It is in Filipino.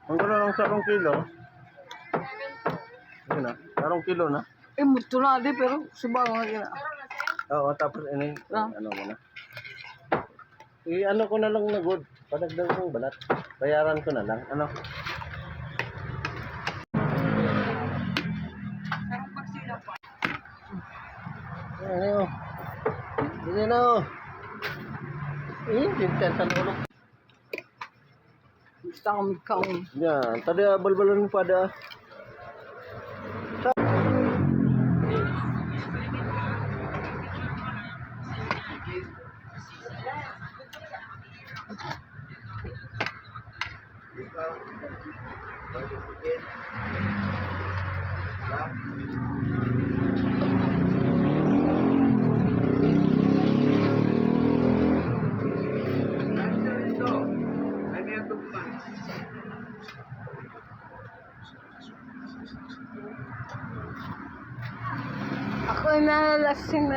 Ang gano'n ng sarong kilo. Yun na, sarong kilo na. Muto na di pero subang nga gina. Oo, tapos ini, ano mo na. I-ano ko na lang na good. Padagdag kong balat. Bayaran ko na lang. Ano? Ano? Hindi na. Dintentan ulo. Gusto kami kaon. Yan, tadi bal-balan pada. Ako ay nalasing.